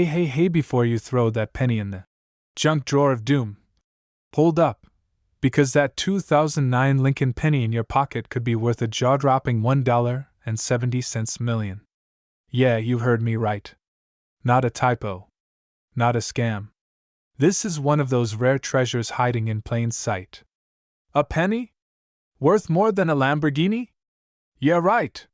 Hey, before you throw that penny in the junk drawer of doom, hold up, because that 2009 Lincoln penny in your pocket could be worth a jaw-dropping $1.70 million. Yeah, you heard me right. Not a typo. Not a scam. This is one of those rare treasures hiding in plain sight. A penny? Worth more than a Lamborghini? Yeah, right.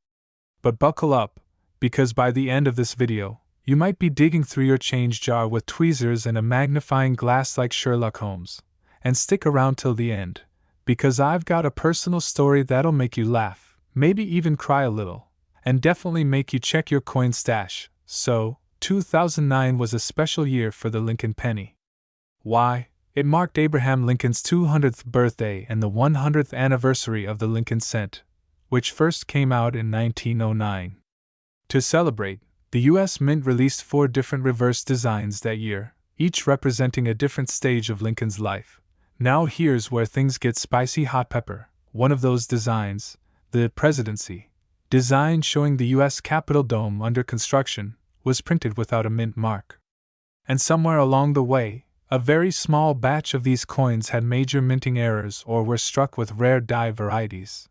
But buckle up, because by the end of this video, you might be digging through your change jar with tweezers and a magnifying glass like Sherlock Holmes. And stick around till the end, because I've got a personal story that'll make you laugh, maybe even cry a little, and definitely make you check your coin stash. So, 2009 was a special year for the Lincoln penny. Why? It marked Abraham Lincoln's 200th birthday and the 100th anniversary of the Lincoln cent, which first came out in 1909. To celebrate, the U.S. Mint released 4 different reverse designs that year, each representing a different stage of Lincoln's life. Now here's where things get spicy hot pepper. One of those designs, the Presidency design showing the U.S. Capitol dome under construction, was printed without a mint mark. And somewhere along the way, a very small batch of these coins had major minting errors or were struck with rare die varieties.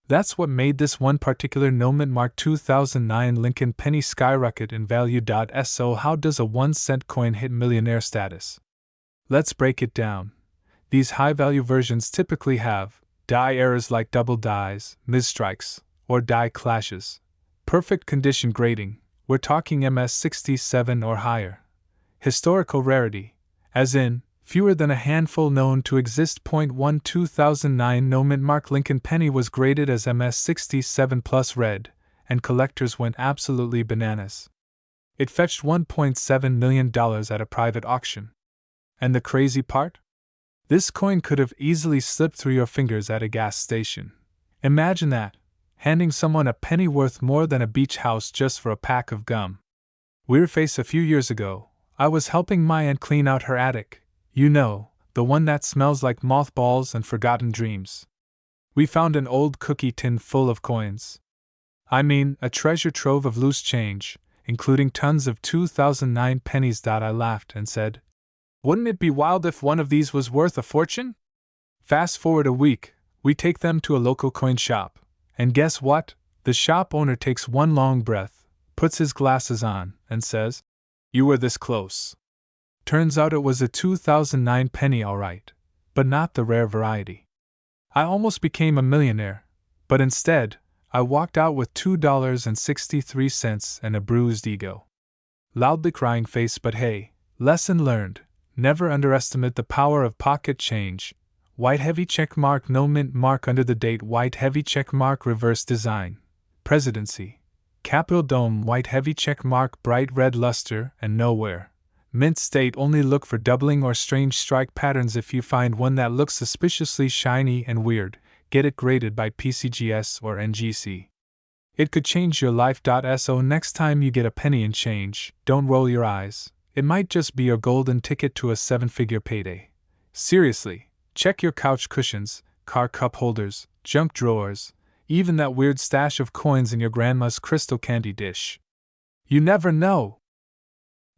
That's what made this one particular no mint mark 2009 Lincoln penny skyrocket in value. So how does a 1-cent coin hit millionaire status? Let's break it down. These high-value versions typically have die errors like double dies, misstrikes, or die clashes. Perfect condition grading, we're talking MS67 or higher. Historical rarity, as in, fewer than a handful known to exist. 1 2009 no mint mark Lincoln penny was graded as MS67 plus red, and collectors went absolutely bananas. It fetched $1.7 million at a private auction. And the crazy part? This coin could have easily slipped through your fingers at a gas station. Imagine that, handing someone a penny worth more than a beach house just for a pack of gum. Weird face. A few years ago, I was helping my aunt clean out her attic. You know, the one that smells like mothballs and forgotten dreams. We found an old cookie tin full of coins. I mean, a treasure trove of loose change, including tons of 2009 pennies. I laughed and said, "Wouldn't it be wild if one of these was worth a fortune?" Fast forward a week, we take them to a local coin shop. And guess what? The shop owner takes one long breath, puts his glasses on, and says, "You were this close." Turns out it was a 2009 penny alright, but not the rare variety. I almost became a millionaire, but instead, I walked out with $2.63 and a bruised ego. Loudly crying face. But hey, lesson learned. Never underestimate the power of pocket change. White heavy check mark no mint mark under the date. White heavy check mark reverse design. Presidency. Capitol dome. White heavy check mark bright red luster and nowhere. Mint state. Only look for doubling or strange strike patterns. If you find one that looks suspiciously shiny and weird, get it graded by PCGS or NGC. It could change your life. So next time you get a penny in change, don't roll your eyes. It might just be your golden ticket to a 7-figure payday. Seriously, check your couch cushions, car cup holders, junk drawers, even that weird stash of coins in your grandma's crystal candy dish. You never know.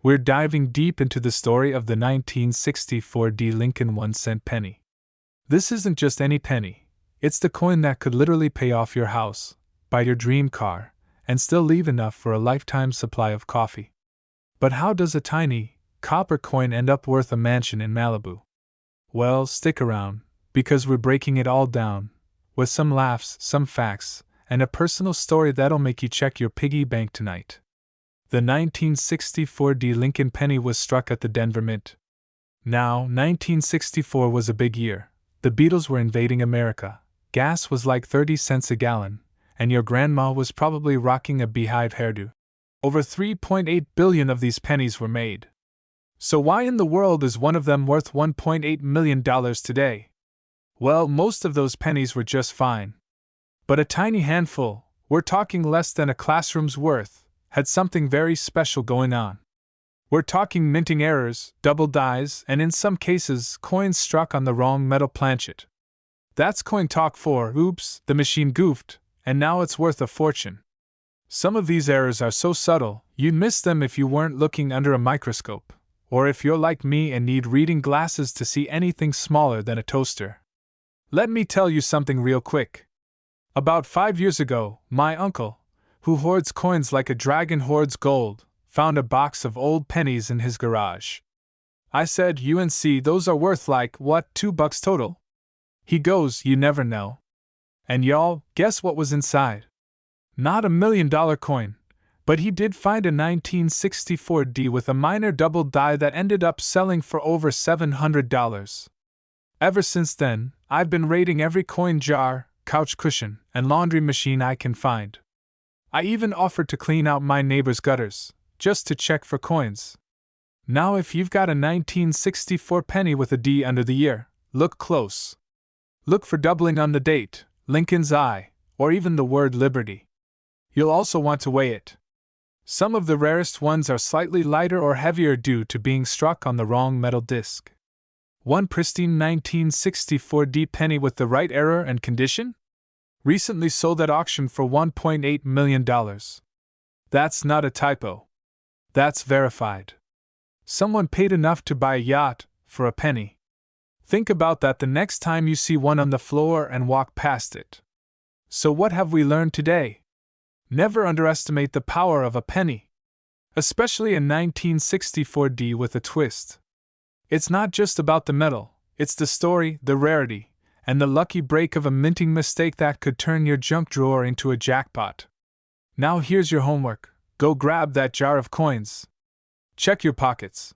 We're diving deep into the story of the 1964 Lincoln 1-cent penny. This isn't just any penny. It's the coin that could literally pay off your house, buy your dream car, and still leave enough for a lifetime supply of coffee. But how does a tiny, copper coin end up worth a mansion in Malibu? Well, stick around, because we're breaking it all down, with some laughs, some facts, and a personal story that'll make you check your piggy bank tonight. The 1964 Lincoln penny was struck at the Denver Mint. Now, 1964 was a big year. The Beatles were invading America, gas was like 30 cents a gallon, and your grandma was probably rocking a beehive hairdo. Over 3.8 billion of these pennies were made. So why in the world is one of them worth $1.8 million today? Well, most of those pennies were just fine. But a tiny handful, we're talking less than a classroom's worth, had something very special going on. We're talking minting errors, double dies, and in some cases, coins struck on the wrong metal planchet. That's coin talk for, oops, the machine goofed, and now it's worth a fortune. Some of these errors are so subtle, You'd miss them if you weren't looking under a microscope, or if you're like me and need reading glasses to see anything smaller than a toaster. Let me tell you something real quick. About 5 years ago, my uncle, who hoards coins like a dragon hoards gold, found a box of old pennies in his garage. I said, UNC, those are worth like, what, $2 total? He goes, you never know. And y'all, guess what was inside? Not $1 million coin, but he did find a 1964 D with a minor double die that ended up selling for over $700. Ever since then, I've been raiding every coin jar, couch cushion, and laundry machine I can find. I even offered to clean out my neighbor's gutters, just to check for coins. Now if you've got a 1964 penny with a D under the year, look close. Look for doubling on the date, Lincoln's eye, or even the word liberty. You'll also want to weigh it. Some of the rarest ones are slightly lighter or heavier due to being struck on the wrong metal disc. One pristine 1964 D penny with the right error and condition? Recently sold at auction for $1.8 million. That's not a typo. That's verified. Someone paid enough to buy a yacht for a penny. Think about that the next time you see one on the floor and walk past it. So what have we learned today? Never underestimate the power of a penny. Especially a 1964 D with a twist. It's not just about the metal, it's the story, the rarity, and the lucky break of a minting mistake that could turn your junk drawer into a jackpot. Now here's your homework. Go grab that jar of coins. Check your pockets.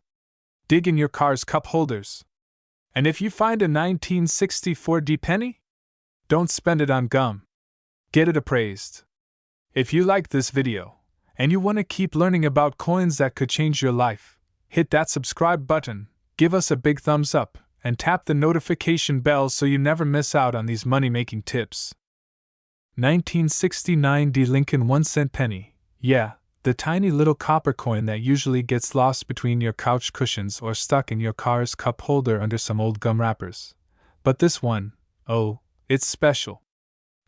Dig in your car's cup holders. And if you find a 1964 D penny, don't spend it on gum. Get it appraised. If you like this video, and you want to keep learning about coins that could change your life, hit that subscribe button, give us a big thumbs up, and tap the notification bell so you never miss out on these money-making tips. 1969 D Lincoln 1-cent penny. Yeah, the tiny little copper coin that usually gets lost between your couch cushions or stuck in your car's cup holder under some old gum wrappers. But this one, oh, it's special.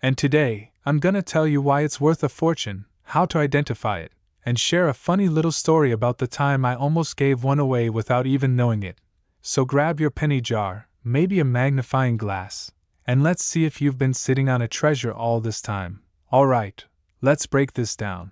And today, I'm gonna tell you why it's worth a fortune, how to identify it, and share a funny little story about the time I almost gave one away without even knowing it. So grab your penny jar, maybe a magnifying glass, and let's see if you've been sitting on a treasure all this time. Alright, let's break this down.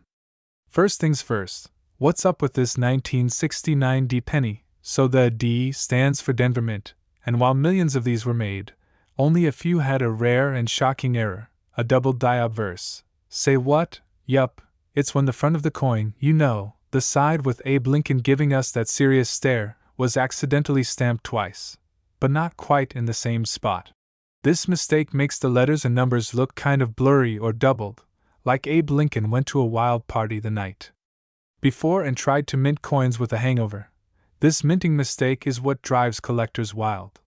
First things first, what's up with this 1969 D penny? So the D stands for Denver Mint, and while millions of these were made, only a few had a rare and shocking error, a double die obverse. Say what? Yup, it's when the front of the coin, you know, the side with Abe Lincoln giving us that serious stare, was accidentally stamped twice, but not quite in the same spot. This mistake makes the letters and numbers look kind of blurry or doubled, like Abe Lincoln went to a wild party the night before and tried to mint coins with a hangover. This minting mistake is what drives collectors wild.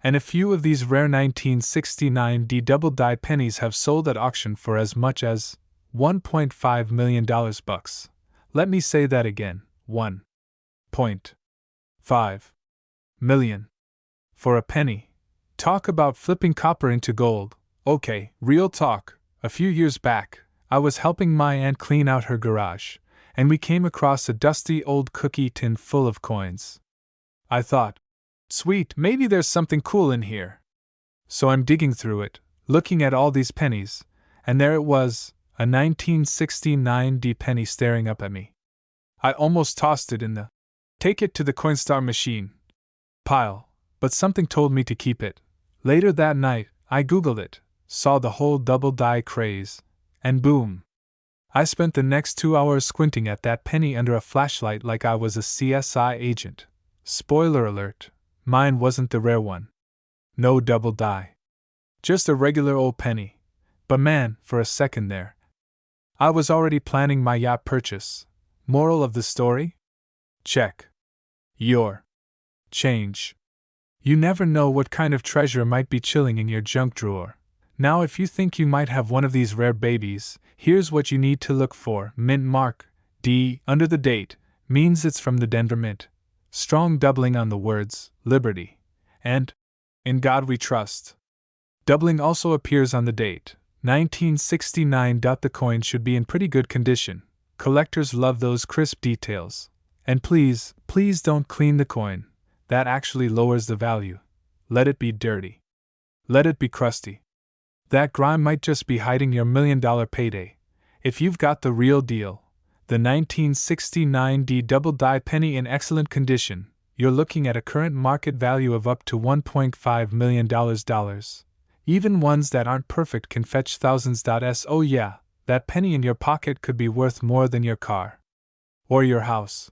And a few of these rare 1969 D double die pennies have sold at auction for as much as $1.5 million bucks. Let me say that again, $1.5 million. For a penny. Talk about flipping copper into gold. Okay, real talk. A few years back, I was helping my aunt clean out her garage, and we came across a dusty old cookie tin full of coins. I thought, sweet, maybe there's something cool in here. So I'm digging through it, looking at all these pennies, and there it was, a 1969 D penny staring up at me. I almost tossed it in the take it to the Coinstar machine pile, but something told me to keep it. Later that night, I Googled it, saw the whole double die craze, and boom! I spent the next 2 hours squinting at that penny under a flashlight like I was a CSI agent. Spoiler alert, mine wasn't the rare one. No double die. Just a regular old penny. But man, for a second there, I was already planning my yacht purchase. Moral of the story? Check your change. You never know what kind of treasure might be chilling in your junk drawer. Now if you think you might have one of these rare babies, here's what you need to look for. Mint mark, D, under the date, means it's from the Denver Mint. Strong doubling on the words, Liberty, and In God We Trust. Doubling also appears on the date, 1969. The coin should be in pretty good condition. Collectors love those crisp details. And please, please don't clean the coin. That actually lowers the value. Let it be dirty. Let it be crusty. That grime might just be hiding your $1 million payday. If you've got the real deal, the 1969 double-die penny in excellent condition, you're looking at a current market value of up to $1.5 million. Even ones that aren't perfect can fetch thousands. Oh yeah, that penny in your pocket could be worth more than your car. Or your house.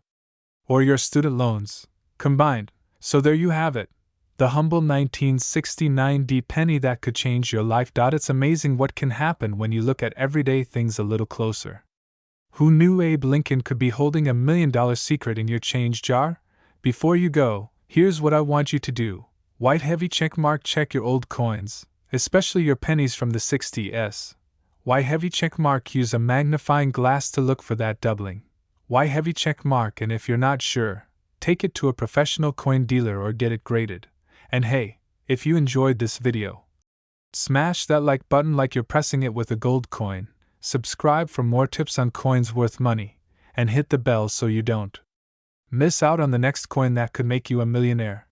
Or your student loans, combined. So there you have it. The humble 1969 penny that could change your life. It's amazing what can happen when you look at everyday things a little closer. Who knew Abe Lincoln could be holding $1 million secret in your change jar? Before you go, here's what I want you to do. White heavy check mark, check your old coins, especially your pennies from the 60s. White heavy check mark, use a magnifying glass to look for that doubling. White heavy check mark, and if you're not sure, take it to a professional coin dealer or get it graded. And hey, if you enjoyed this video, smash that like button like you're pressing it with a gold coin, subscribe for more tips on coins worth money, and hit the bell so you don't miss out on the next coin that could make you a millionaire.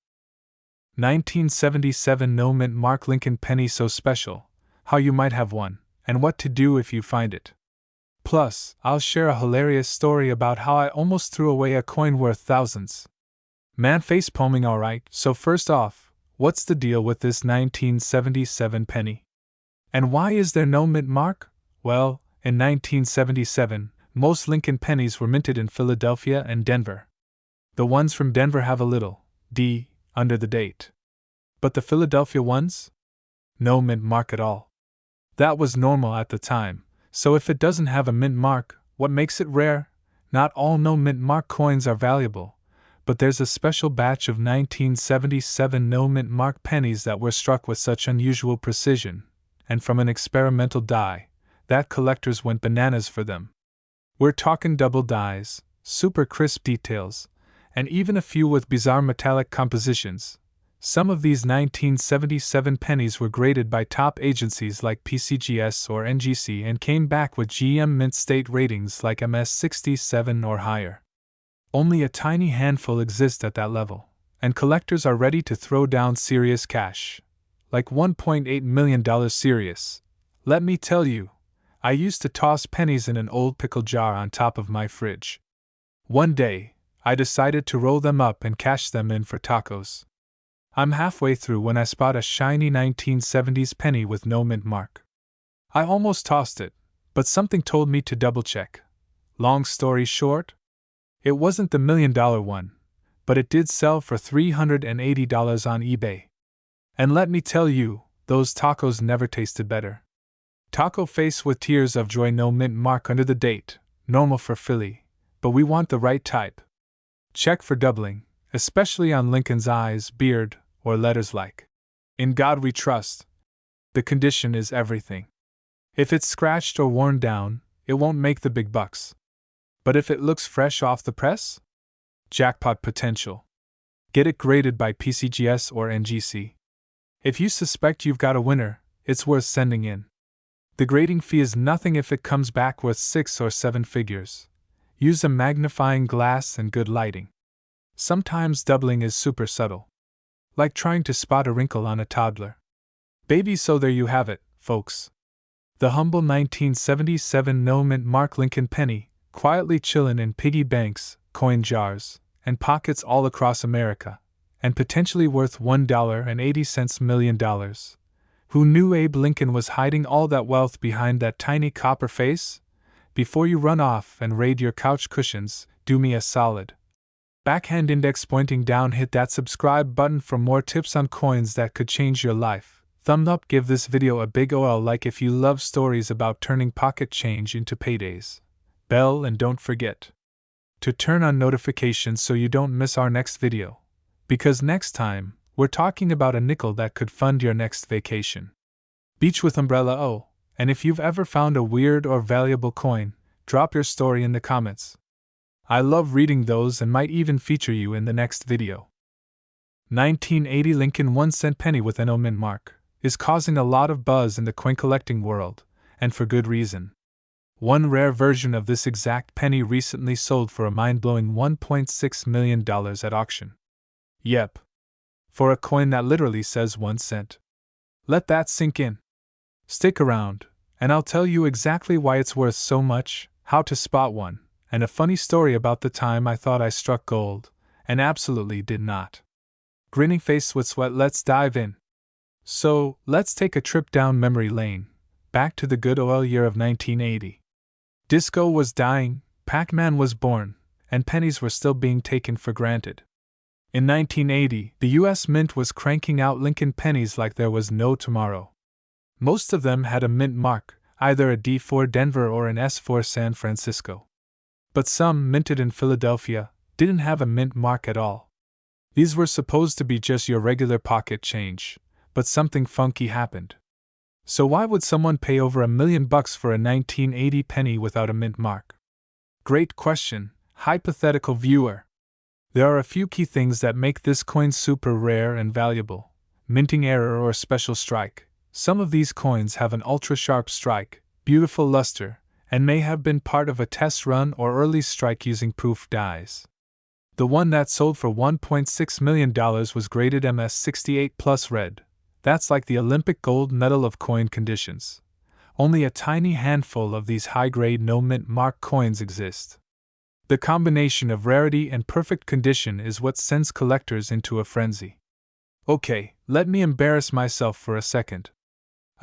1977 No Mint Mark Lincoln penny, so special, how you might have one, and what to do if you find it. Plus, I'll share a hilarious story about how I almost threw away a coin worth thousands. Man, face palming alright. So first off, what's the deal with this 1977 penny? And why is there no mint mark? Well, in 1977, most Lincoln pennies were minted in Philadelphia and Denver. The ones from Denver have a little D under the date. But the Philadelphia ones? No mint mark at all. That was normal at the time, so if it doesn't have a mint mark, what makes it rare? Not all no mint mark coins are valuable, but there's a special batch of 1977 no mint mark pennies that were struck with such unusual precision, and from an experimental die, that collectors went bananas for them. We're talking double dies, super crisp details, and even a few with bizarre metallic compositions. Some of these 1977 pennies were graded by top agencies like PCGS or NGC and came back with GM Mint State ratings like MS67 or higher. Only a tiny handful exist at that level, and collectors are ready to throw down serious cash. Like $1.8 million serious. Let me tell you, I used to toss pennies in an old pickle jar on top of my fridge. One day, I decided to roll them up and cash them in for tacos. I'm halfway through when I spot a shiny 1970s penny with no mint mark. I almost tossed it, but something told me to double check. Long story short, it wasn't the $1 million one, but it did sell for $380 on eBay. And let me tell you, those tacos never tasted better. Taco face with tears of joy, no mint mark under the date, normal for Philly, but we want the right type. Check for doubling, especially on Lincoln's eyes, beard, or letters like "In God We Trust." The condition is everything. If it's scratched or worn down, it won't make the big bucks. But if it looks fresh off the press? Jackpot potential. Get it graded by PCGS or NGC. If you suspect you've got a winner, it's worth sending in. The grading fee is nothing if it comes back worth 6 or 7 figures. Use a magnifying glass and good lighting. Sometimes doubling is super subtle, like trying to spot a wrinkle on a toddler baby. So there you have it, folks. The humble 1977 no mint mark Lincoln penny, quietly chillin' in piggy banks, coin jars, and pockets all across America, and potentially worth $1.80 million. Who knew Abe Lincoln was hiding all that wealth behind that tiny copper face? Before you run off and raid your couch cushions, do me a solid. Backhand index pointing down, hit that subscribe button for more tips on coins that could change your life. Thumb up, give this video a big OL like if you love stories about turning pocket change into paydays. Bell, and don't forget to turn on notifications so you don't miss our next video. Because next time, we're talking about a nickel that could fund your next vacation. Beach with umbrella. Oh, and if you've ever found a weird or valuable coin, drop your story in the comments. I love reading those and might even feature you in the next video. 1980 Lincoln 1-cent penny with an no mint mark is causing a lot of buzz in the coin collecting world, and for good reason. One rare version of this exact penny recently sold for a mind-blowing $1.6 million at auction. Yep. For a coin that literally says 1 cent. Let that sink in. Stick around, and I'll tell you exactly why it's worth so much, how to spot one, and a funny story about the time I thought I struck gold, and absolutely did not. Grinning face with sweat, let's dive in. So, let's take a trip down memory lane, back to the good old year of 1980. Disco was dying, Pac-Man was born, and pennies were still being taken for granted. In 1980, the U.S. Mint was cranking out Lincoln pennies like there was no tomorrow. Most of them had a mint mark, either a D for Denver or an S for San Francisco. But some, minted in Philadelphia, didn't have a mint mark at all. These were supposed to be just your regular pocket change, but something funky happened. So why would someone pay over $1 million for a 1980 penny without a mint mark? Great question, hypothetical viewer. There are a few key things that make this coin super rare and valuable. Minting error or special strike. Some of these coins have an ultra-sharp strike, beautiful luster, and may have been part of a test run or early strike using proof dies. The one that sold for $1.6 million was graded MS68 plus red. That's like the Olympic gold medal of coin conditions. Only a tiny handful of these high-grade no-mint mark coins exist. The combination of rarity and perfect condition is what sends collectors into a frenzy. Okay, let me embarrass myself for a second.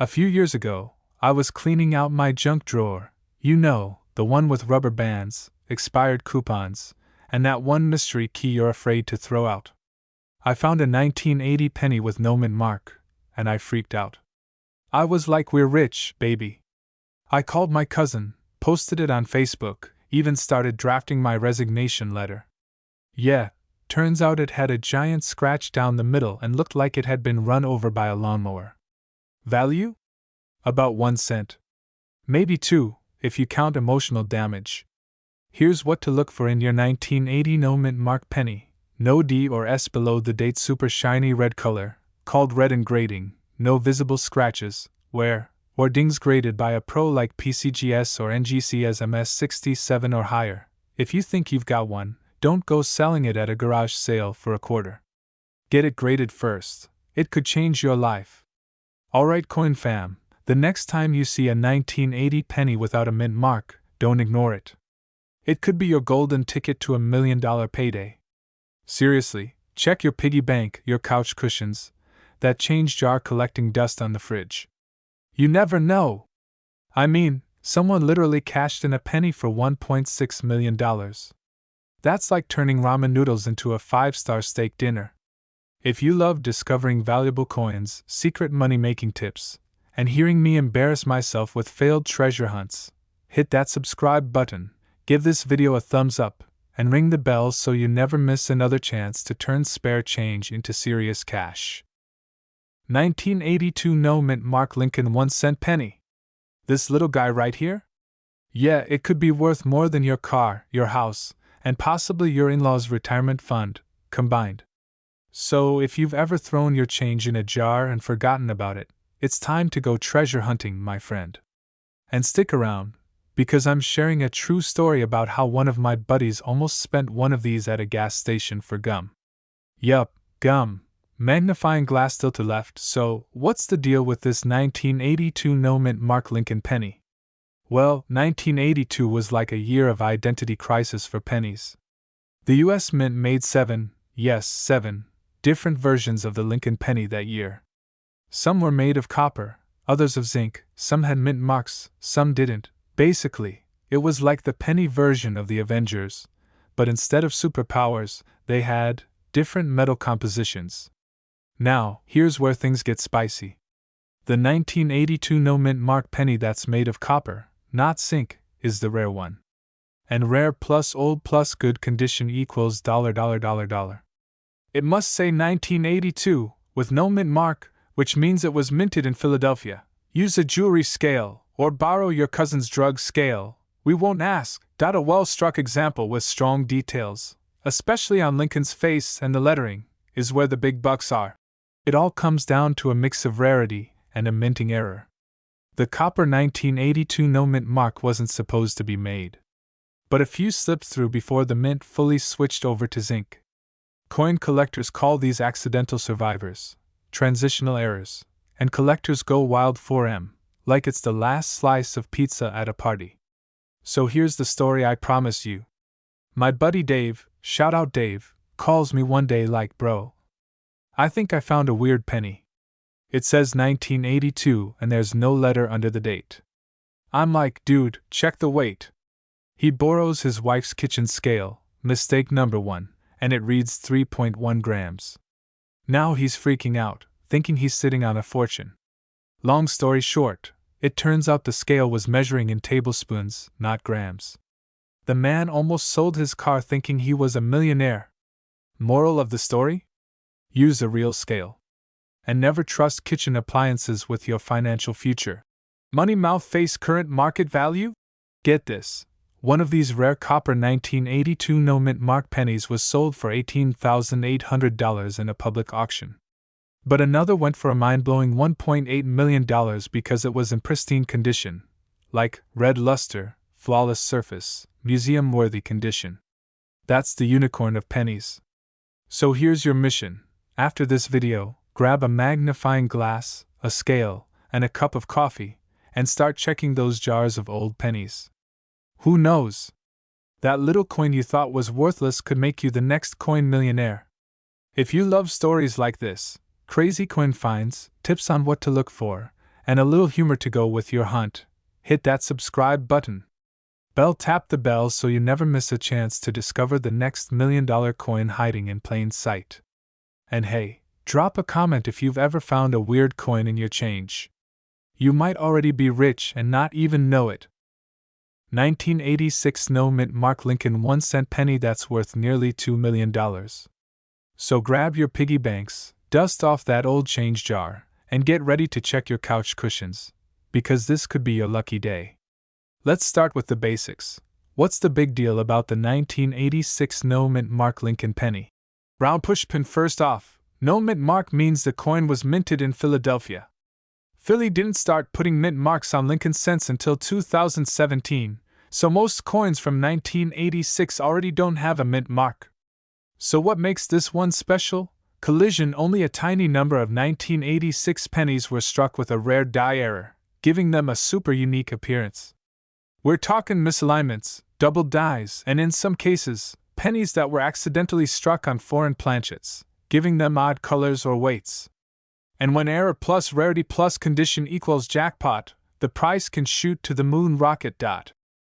A few years ago, I was cleaning out my junk drawer, you know, the one with rubber bands, expired coupons, and that one mystery key you're afraid to throw out. I found a 1980 penny with no mint mark, and I freaked out. I was like, we're rich, baby. I called my cousin, posted it on Facebook, even started drafting my resignation letter. Yeah, turns out it had a giant scratch down the middle and looked like it had been run over by a lawnmower. Value? About 1 cent. Maybe 2, if you count emotional damage. Here's what to look for in your 1980 no mint mark penny. No D or S below the date, super shiny red color, called red engrading, no visible scratches, wear, or dings graded by a pro like PCGS or NGC as MS67 or higher. If you think you've got one, don't go selling it at a garage sale for a quarter. Get it graded first. It could change your life. Alright, coin fam, the next time you see a 1980 penny without a mint mark, don't ignore it. It could be your golden ticket to $1 million payday. Seriously, check your piggy bank, your couch cushions, that change jar collecting dust on the fridge. You never know. I mean, someone literally cashed in a penny for $1.6 million. That's like turning ramen noodles into a 5-star steak dinner. If you love discovering valuable coins, secret money-making tips, and hearing me embarrass myself with failed treasure hunts, hit that subscribe button, give this video a thumbs up, and ring the bell so you never miss another chance to turn spare change into serious cash. 1982 no mint mark Lincoln 1 cent penny. This little guy right here? Yeah, it could be worth more than your car, your house, and possibly your in-laws' retirement fund, combined. So, if you've ever thrown your change in a jar and forgotten about it, it's time to go treasure hunting, my friend. And stick around, because I'm sharing a true story about how one of my buddies almost spent one of these at a gas station for gum. Yup, gum. Magnifying glass still to left. So, what's the deal with this 1982 no mint mark Lincoln penny? Well, 1982 was like a year of identity crisis for pennies. The US Mint made 7 different versions of the Lincoln penny that year. Some were made of copper, others of zinc, some had mint marks, some didn't. Basically, it was like the penny version of the Avengers, but instead of superpowers, they had different metal compositions. Now, here's where things get spicy. The 1982 no mint mark penny that's made of copper, not zinc, is the rare one. And rare plus old plus good condition equals $. It must say 1982, with no mint mark, which means it was minted in Philadelphia. Use a jewelry scale, or borrow your cousin's drug scale. We won't ask. A well-struck example with strong details, especially on Lincoln's face and the lettering, is where the big bucks are. It all comes down to a mix of rarity and a minting error. The copper 1982 no mint mark wasn't supposed to be made. But a few slipped through before the mint fully switched over to zinc. Coin collectors call these accidental survivors, transitional errors, and collectors go wild for 'em, like it's the last slice of pizza at a party. So here's the story I promise you. My buddy Dave, shout out Dave, calls me one day like, bro, I think I found a weird penny. It says 1982 and there's no letter under the date. I'm like, dude, check the weight. He borrows his wife's kitchen scale, mistake number 1, and it reads 3.1 grams. Now he's freaking out, thinking he's sitting on a fortune. Long story short, it turns out the scale was measuring in tablespoons, not grams. The man almost sold his car thinking he was a millionaire. Moral of the story? Use a real scale. And never trust kitchen appliances with your financial future. Money mouth face current market value? Get this. One of these rare copper 1982 no mint mark pennies was sold for $18,800 in a public auction. But another went for a mind-blowing $1.8 million because it was in pristine condition, like red luster, flawless surface, museum-worthy condition. That's the unicorn of pennies. So here's your mission. After this video, grab a magnifying glass, a scale, and a cup of coffee, and start checking those jars of old pennies. Who knows? That little coin you thought was worthless could make you the next coin millionaire. If you love stories like this, crazy coin finds, tips on what to look for, and a little humor to go with your hunt, hit that subscribe button. Tap the bell so you never miss a chance to discover the next $1 million coin hiding in plain sight. And hey, drop a comment if you've ever found a weird coin in your change. You might already be rich and not even know it. 1986 no mint mark Lincoln 1-cent penny that's worth nearly $2 million. So grab your piggy banks, dust off that old change jar, and get ready to check your couch cushions, because this could be your lucky day. Let's start with the basics. What's the big deal about the 1986 no mint mark Lincoln penny? Round pushpin first off, no mint mark means the coin was minted in Philadelphia. Philly didn't start putting mint marks on Lincoln cents until 2017, so most coins from 1986 already don't have a mint mark. So what makes this one special? Collision: only a tiny number of 1986 pennies were struck with a rare die error, giving them a super unique appearance. We're talking misalignments, double dies, and in some cases, pennies that were accidentally struck on foreign planchets, giving them odd colors or weights. And when error plus rarity plus condition equals jackpot, the price can shoot to the moon rocket dot.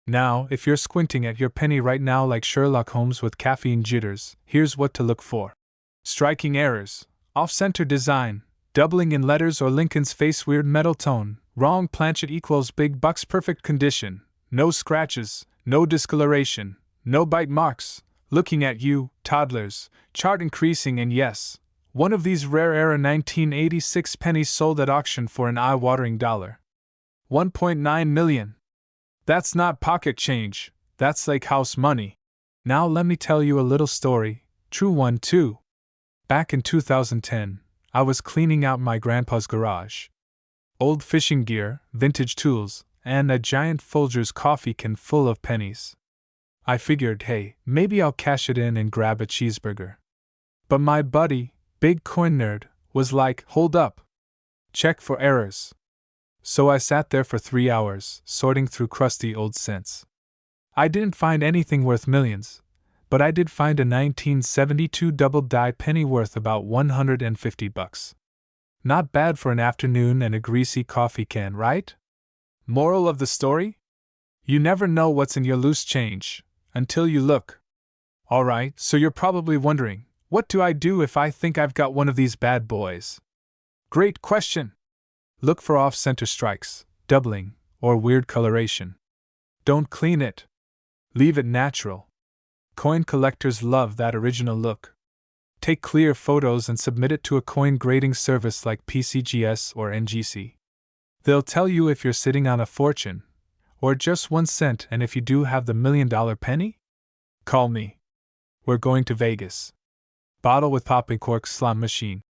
Now, if you're squinting at your penny right now like Sherlock Holmes with caffeine jitters, here's what to look for. Striking errors, off-center design, doubling in letters or Lincoln's face weird metal tone, wrong planchet equals big bucks perfect condition, no scratches, no discoloration, no bite marks, looking at you, toddlers, chart increasing, and yes, one of these rare era 1986 pennies sold at auction for an eye-watering $1.9 million. That's not pocket change, that's lake house money. Now let me tell you a little story, true one too. Back in 2010, I was cleaning out my grandpa's garage. Old fishing gear, vintage tools, and a giant Folgers coffee can full of pennies. I figured, hey, maybe I'll cash it in and grab a cheeseburger. But my buddy, big coin nerd, was like, hold up. Check for errors. So I sat there for 3 hours, sorting through crusty old cents. I didn't find anything worth millions, but I did find a 1972 double-die penny worth about $150. Not bad for an afternoon and a greasy coffee can, right? Moral of the story? You never know what's in your loose change, until you look. Alright, so you're probably wondering, what do I do if I think I've got one of these bad boys? Great question! Look for off-center strikes, doubling, or weird coloration. Don't clean it. Leave it natural. Coin collectors love that original look. Take clear photos and submit it to a coin grading service like PCGS or NGC. They'll tell you if you're sitting on a fortune, or just 1 cent, and if you do have the $1 million penny? Call me. We're going to Vegas. Bottle with popping cork slot machine.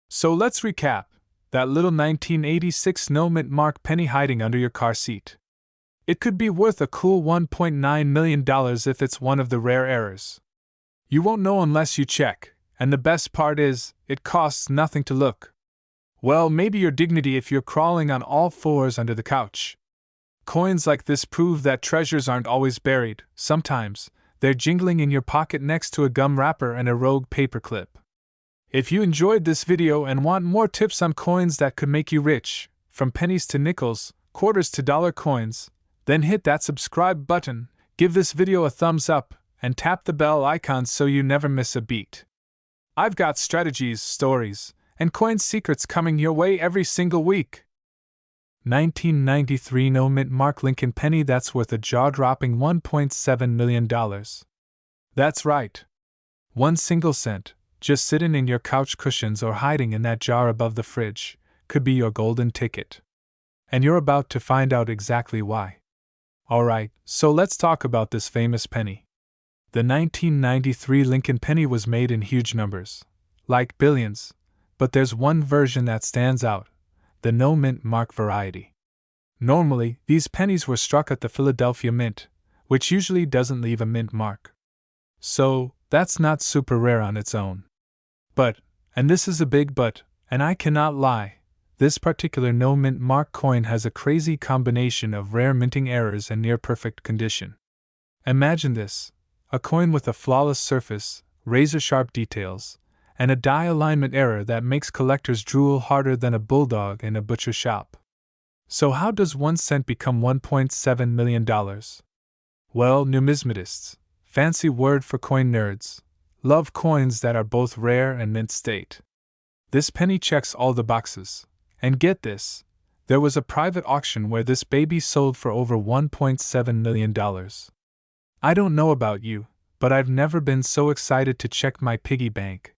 So let's recap. That little 1986 no mint mark penny hiding under your car seat. It could be worth a cool $1.9 million if it's one of the rare errors. You won't know unless you check, and the best part is, it costs nothing to look. Well, maybe your dignity if you're crawling on all fours under the couch. Coins like this prove that treasures aren't always buried. Sometimes, they're jingling in your pocket next to a gum wrapper and a rogue paperclip. If you enjoyed this video and want more tips on coins that could make you rich, from pennies to nickels, quarters to dollar coins, then hit that subscribe button, give this video a thumbs up, and tap the bell icon so you never miss a beat. I've got strategies, stories, and coin secrets coming your way every single week. 1993 no mint mark Lincoln penny that's worth a jaw-dropping $1.7 million. That's right. 1 single cent, just sitting in your couch cushions or hiding in that jar above the fridge, could be your golden ticket. And you're about to find out exactly why. Alright, so let's talk about this famous penny. The 1993 Lincoln penny was made in huge numbers, like billions, but there's one version that stands out, the no mint mark variety. Normally, these pennies were struck at the Philadelphia Mint, which usually doesn't leave a mint mark. So, that's not super rare on its own. But, and this is a big but, and I cannot lie, this particular no mint mark coin has a crazy combination of rare minting errors and near perfect condition. Imagine this: a coin with a flawless surface, razor-sharp details, and a die alignment error that makes collectors drool harder than a bulldog in a butcher shop. So how does 1 cent become $1.7 million? Well, numismatists, fancy word for coin nerds, love coins that are both rare and mint state. This penny checks all the boxes. And get this, there was a private auction where this baby sold for over $1.7 million. I don't know about you, but I've never been so excited to check my piggy bank.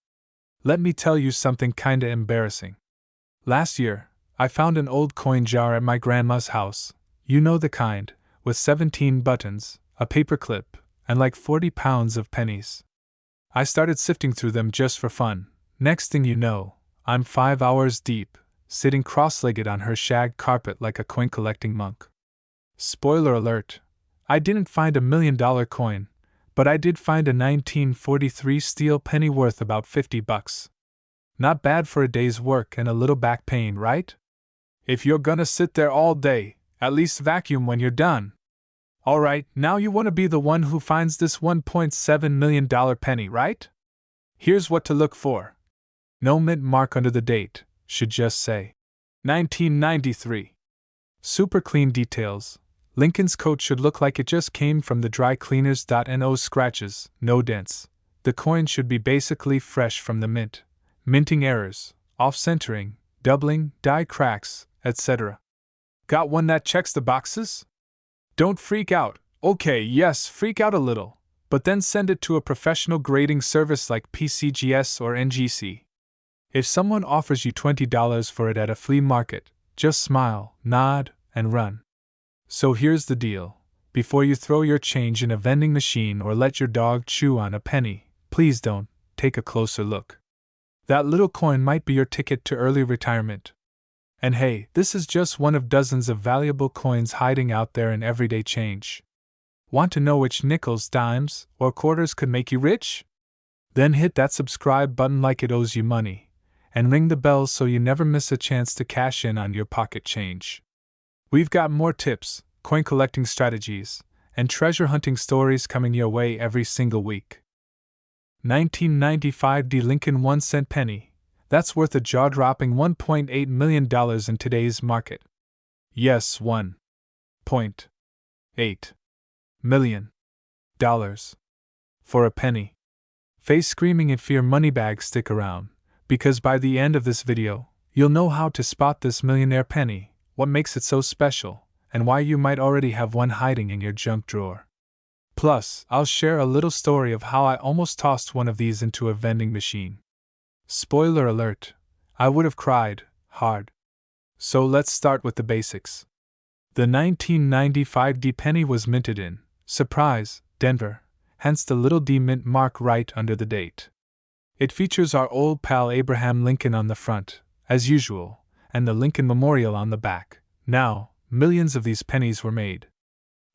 Let me tell you something kinda embarrassing. Last year, I found an old coin jar at my grandma's house, you know the kind, with 17 buttons, a paperclip, and like 40 pounds of pennies. I started sifting through them just for fun. Next thing you know, I'm 5 hours deep, sitting cross-legged on her shag carpet like a coin-collecting monk. Spoiler alert, I didn't find $1 million coin, but I did find a 1943 steel penny worth about $50. Not bad for a day's work and a little back pain, right? If you're gonna sit there all day, at least vacuum when you're done. Alright, now you wanna be the one who finds this $1.7 million penny, right? Here's what to look for. No mint mark under the date, should just say 1993. Super clean details. Lincoln's coat should look like it just came from the dry cleaners. No scratches, no dents. The coin should be basically fresh from the mint. Minting errors, off-centering, doubling, die cracks, etc. Got one that checks the boxes? Don't freak out. Okay, yes, freak out a little, but then send it to a professional grading service like PCGS or NGC. If someone offers you $20 for it at a flea market, just smile, nod, and run. So here's the deal. Before you throw your change in a vending machine or let your dog chew on a penny, please don't, take a closer look. That little coin might be your ticket to early retirement. And hey, this is just one of dozens of valuable coins hiding out there in everyday change. Want to know which nickels, dimes, or quarters could make you rich? Then hit that subscribe button like it owes you money, and ring the bell so you never miss a chance to cash in on your pocket change. We've got more tips, coin collecting strategies, and treasure hunting stories coming your way every single week. 1995 D Lincoln 1 cent penny. That's worth a jaw-dropping $1.8 million in today's market. Yes, $1.8 million. For a penny. Face screaming in fear moneybag, stick around, because by the end of this video, you'll know how to spot this millionaire penny, what makes it so special, and why you might already have one hiding in your junk drawer. Plus, I'll share a little story of how I almost tossed one of these into a vending machine. Spoiler alert, I would have cried hard. So let's start with the basics. The 1995 D penny was minted in, surprise, Denver, hence the little D mint mark right under the date. It features our old pal Abraham Lincoln on the front, as usual, and the Lincoln Memorial on the back. Now, millions of these pennies were made.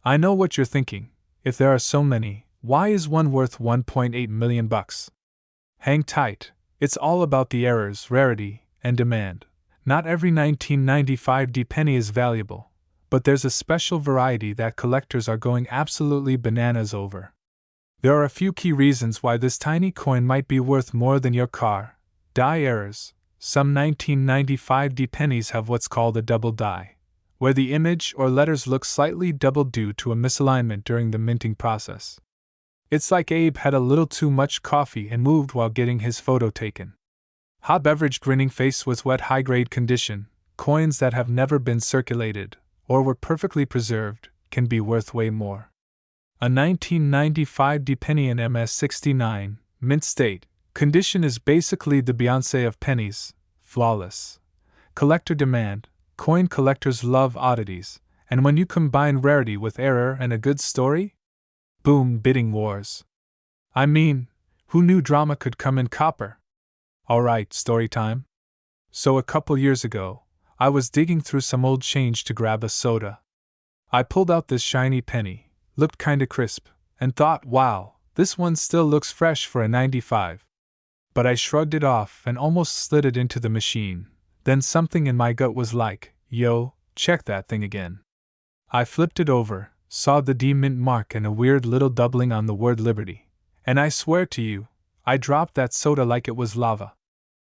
I know what you're thinking. If there are so many, why is one worth $1.8 million? Hang tight. It's all about the errors, rarity, and demand. Not every 1995 D penny is valuable, but there's a special variety that collectors are going absolutely bananas over. There are a few key reasons why this tiny coin might be worth more than your car. Die errors. Some 1995 D pennies have what's called a double die, where the image or letters look slightly doubled due to a misalignment during the minting process. It's like Abe had a little too much coffee and moved while getting his photo taken. Hot beverage grinning face with wet high-grade condition, coins that have never been circulated, or were perfectly preserved, can be worth way more. A 1995 D penny in MS69, mint state, condition is basically the Beyoncé of pennies, flawless. Collector demand, coin collectors love oddities, and when you combine rarity with error and a good story? Boom, bidding wars. I mean, who knew drama could come in copper? Alright, story time. So a couple years ago, I was digging through some old change to grab a soda. I pulled out this shiny penny, looked kinda crisp, and thought, wow, this one still looks fresh for a 95. But I shrugged it off and almost slid it into the machine. Then something in my gut was like, yo, check that thing again. I flipped it over, saw the D mint mark and a weird little doubling on the word Liberty. And I swear to you, I dropped that soda like it was lava.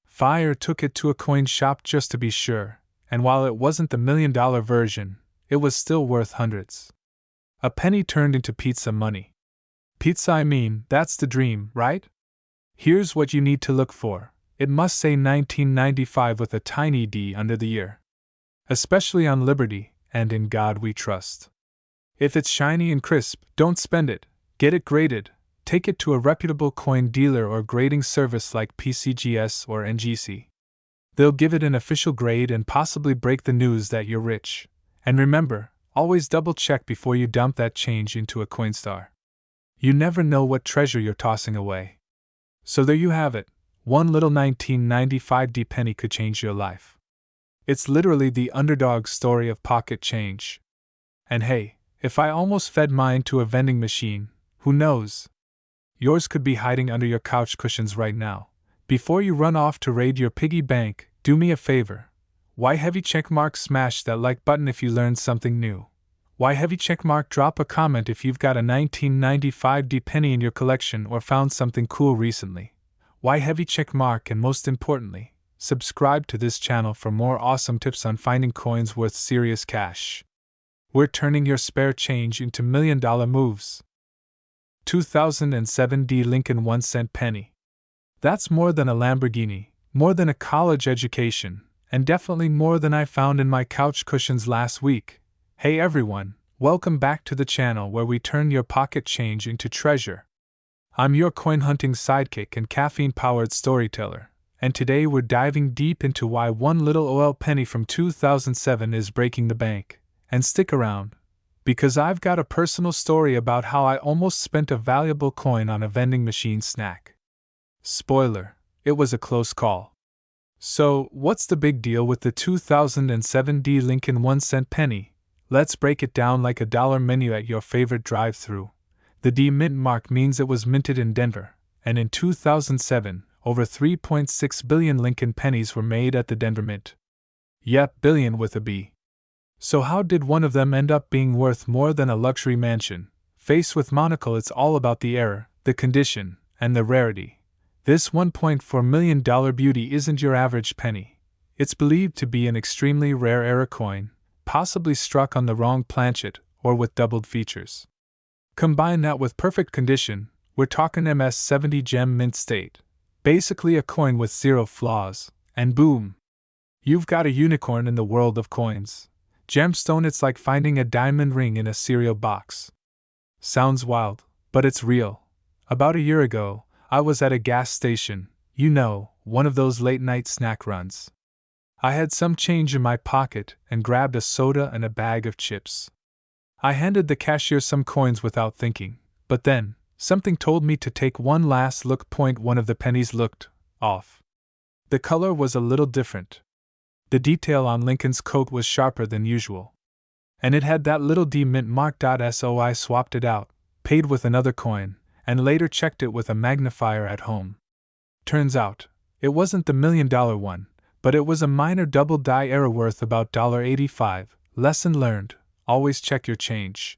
Fire took it to a coin shop just to be sure, and while it wasn't the $1 million version, it was still worth hundreds. A penny turned into pizza money. Pizza, I mean, that's the dream, right? Here's what you need to look for. It must say 1995 with a tiny D under the year. Especially on Liberty, and in God we trust. If it's shiny and crisp, don't spend it. Get it graded. Take it to a reputable coin dealer or grading service like PCGS or NGC. They'll give it an official grade and possibly break the news that you're rich. And remember, always double check before you dump that change into a Coinstar. You never know what treasure you're tossing away. So there you have it. One little 1995 D penny could change your life. It's literally the underdog story of pocket change. And hey, if I almost fed mine to a vending machine, who knows? Yours could be hiding under your couch cushions right now. Before you run off to raid your piggy bank, do me a favor. Why heavy checkmark smash that like button if you learned something new? Why heavy checkmark drop a comment if you've got a 1995 D penny in your collection or found something cool recently? Why heavy checkmark and most importantly, subscribe to this channel for more awesome tips on finding coins worth serious cash. We're turning your spare change into $1 million moves. 2007 D Lincoln 1-cent penny. That's more than a Lamborghini, more than a college education, and definitely more than I found in my couch cushions last week. Hey everyone, welcome back to the channel where we turn your pocket change into treasure. I'm your coin hunting sidekick and caffeine-powered storyteller, and today we're diving deep into why one little OL penny from 2007 is breaking the bank. And stick around, because I've got a personal story about how I almost spent a valuable coin on a vending machine snack. Spoiler, it was a close call. So, what's the big deal with the 2007 D Lincoln 1-cent penny? Let's break it down like a dollar menu at your favorite drive-thru. The D mint mark means it was minted in Denver, and in 2007, over 3.6 billion Lincoln pennies were made at the Denver Mint. Yep, billion with a B. So how did one of them end up being worth more than a luxury mansion? Faced with monocle, it's all about the error, the condition, and the rarity. This $1.4 million beauty isn't your average penny. It's believed to be an extremely rare error coin, possibly struck on the wrong planchet or with doubled features. Combine that with perfect condition, we're talking MS70 gem mint state. Basically a coin with zero flaws, and boom! You've got a unicorn in the world of coins. Gemstone, it's like finding a diamond ring in a cereal box. Sounds wild, but it's real. About a year ago, I was at a gas station, you know, one of those late-night snack runs. I had some change in my pocket and grabbed a soda and a bag of chips. I handed the cashier some coins without thinking, but then, something told me to take one last look. One of the pennies looked off. The color was a little different. The detail on Lincoln's coat was sharper than usual. And it had that little D mint mark. So I swapped it out, paid with another coin, and later checked it with a magnifier at home. Turns out, it wasn't the $1 million one, but it was a minor double die error worth about $1.85. Lesson learned: always check your change.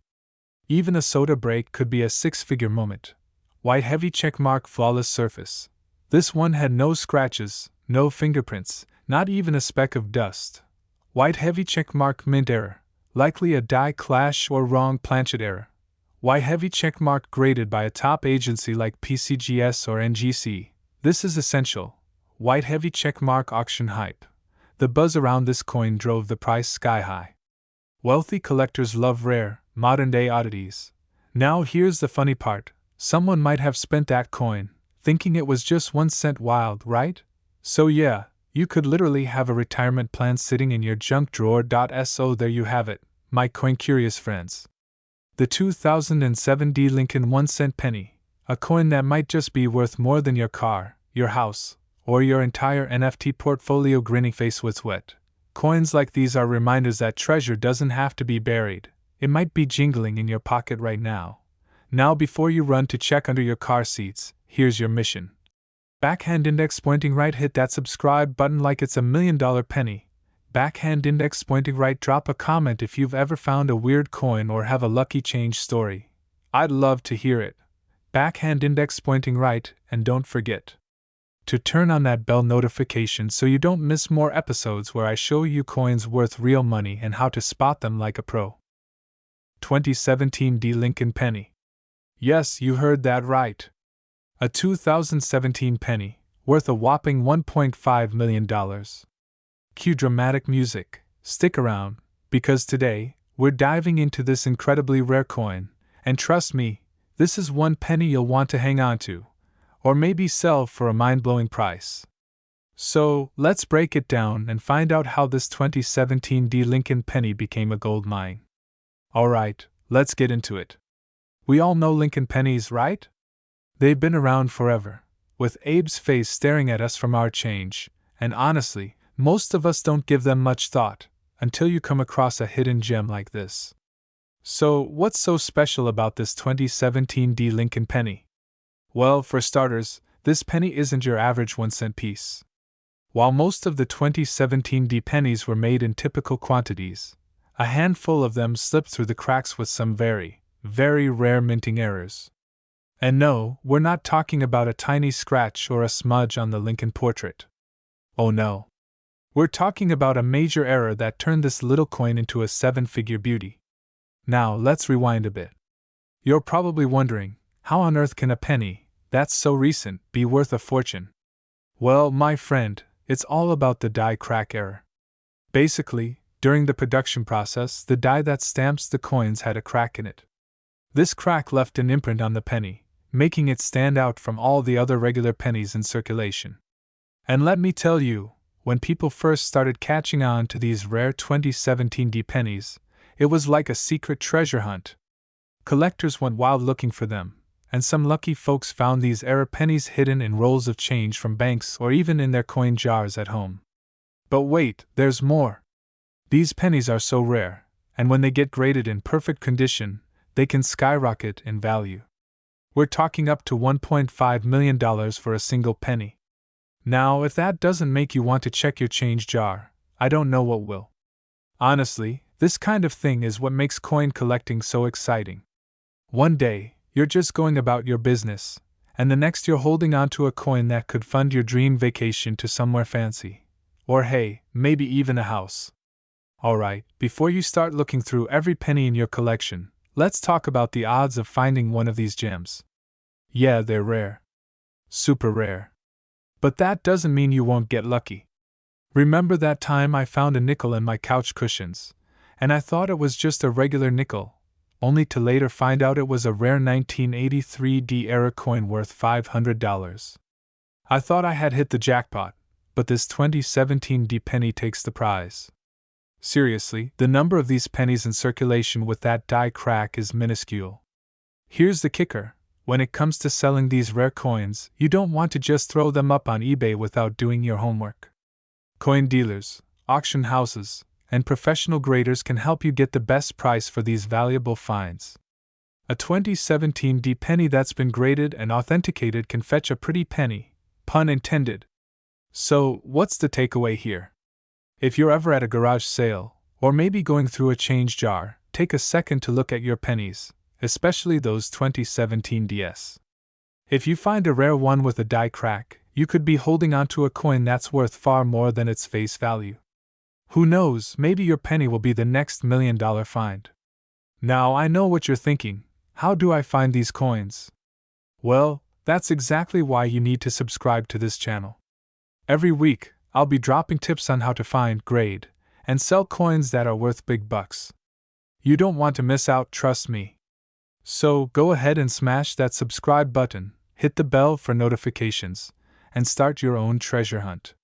Even a soda break could be a six-figure moment. White heavy checkmark, flawless surface. This one had no scratches, no fingerprints, not even a speck of dust. White heavy checkmark, mint error, likely a die clash or wrong planchet error. White heavy checkmark, graded by a top agency like PCGS or NGC. This is essential. White heavy checkmark, auction hype. The buzz around this coin drove the price sky high. Wealthy collectors love rare, modern-day oddities. Now here's the funny part: someone might have spent that coin, thinking it was just 1 cent wild, right? So yeah, you could literally have a retirement plan sitting in your junk drawer. So there you have it, my coin-curious friends. The 2007 D Lincoln 1-cent penny, a coin that might just be worth more than your car, your house, or your entire NFT portfolio. Grinning face with wet. Coins like these are reminders that treasure doesn't have to be buried. It might be jingling in your pocket right now. Now, before you run to check under your car seats, here's your mission. Backhand index pointing right, hit that subscribe button like it's $1 million penny. Backhand index pointing right, drop a comment if you've ever found a weird coin or have a lucky change story. I'd love to hear it. Backhand index pointing right, and don't forget to turn on that bell notification so you don't miss more episodes where I show you coins worth real money and how to spot them like a pro. 2017 D Lincoln penny. Yes, you heard that right. A 2017 penny, worth a whopping $1.5 million. Cue dramatic music. Stick around, because today, we're diving into this incredibly rare coin, and trust me, this is one penny you'll want to hang on to, or maybe sell for a mind-blowing price. So, let's break it down and find out how this 2017 D Lincoln penny became a gold mine. Alright, let's get into it. We all know Lincoln pennies, right? They've been around forever, with Abe's face staring at us from our change, and honestly, most of us don't give them much thought, until you come across a hidden gem like this. So, what's so special about this 2017 D Lincoln penny? Well, for starters, this penny isn't your average 1-cent piece. While most of the 2017 D pennies were made in typical quantities, a handful of them slipped through the cracks with some very, very rare minting errors. And no, we're not talking about a tiny scratch or a smudge on the Lincoln portrait. Oh no. We're talking about a major error that turned this little coin into a 7-figure beauty. Now, let's rewind a bit. You're probably wondering, how on earth can a penny, that's so recent, be worth a fortune? Well, my friend, it's all about the die crack error. Basically, during the production process, the die that stamps the coins had a crack in it. This crack left an imprint on the penny, making it stand out from all the other regular pennies in circulation. And let me tell you, when people first started catching on to these rare 2017 D pennies, it was like a secret treasure hunt. Collectors went wild looking for them, and some lucky folks found these error pennies hidden in rolls of change from banks or even in their coin jars at home. But wait, there's more. These pennies are so rare, and when they get graded in perfect condition, they can skyrocket in value. We're talking up to $1.5 million for a single penny. Now, if that doesn't make you want to check your change jar, I don't know what will. Honestly, this kind of thing is what makes coin collecting so exciting. One day, you're just going about your business, and the next you're holding onto a coin that could fund your dream vacation to somewhere fancy. Or hey, maybe even a house. Alright, before you start looking through every penny in your collection, let's talk about the odds of finding one of these gems. Yeah, they're rare. Super rare. But that doesn't mean you won't get lucky. Remember that time I found a nickel in my couch cushions, and I thought it was just a regular nickel, only to later find out it was a rare 1983 D era coin worth $500. I thought I had hit the jackpot, but this 2017 D penny takes the prize. Seriously, the number of these pennies in circulation with that die crack is minuscule. Here's the kicker: when it comes to selling these rare coins, you don't want to just throw them up on eBay without doing your homework. Coin dealers, auction houses, and professional graders can help you get the best price for these valuable finds. A 2017 D penny that's been graded and authenticated can fetch a pretty penny, pun intended. So, what's the takeaway here? If you're ever at a garage sale, or maybe going through a change jar, take a second to look at your pennies, especially those 2017 DS. If you find a rare one with a die crack, you could be holding onto a coin that's worth far more than its face value. Who knows, maybe your penny will be the next $1 million find. Now I know what you're thinking, how do I find these coins? Well, that's exactly why you need to subscribe to this channel. Every week, I'll be dropping tips on how to find, grade, and sell coins that are worth big bucks. You don't want to miss out, trust me. So, go ahead and smash that subscribe button, hit the bell for notifications, and start your own treasure hunt.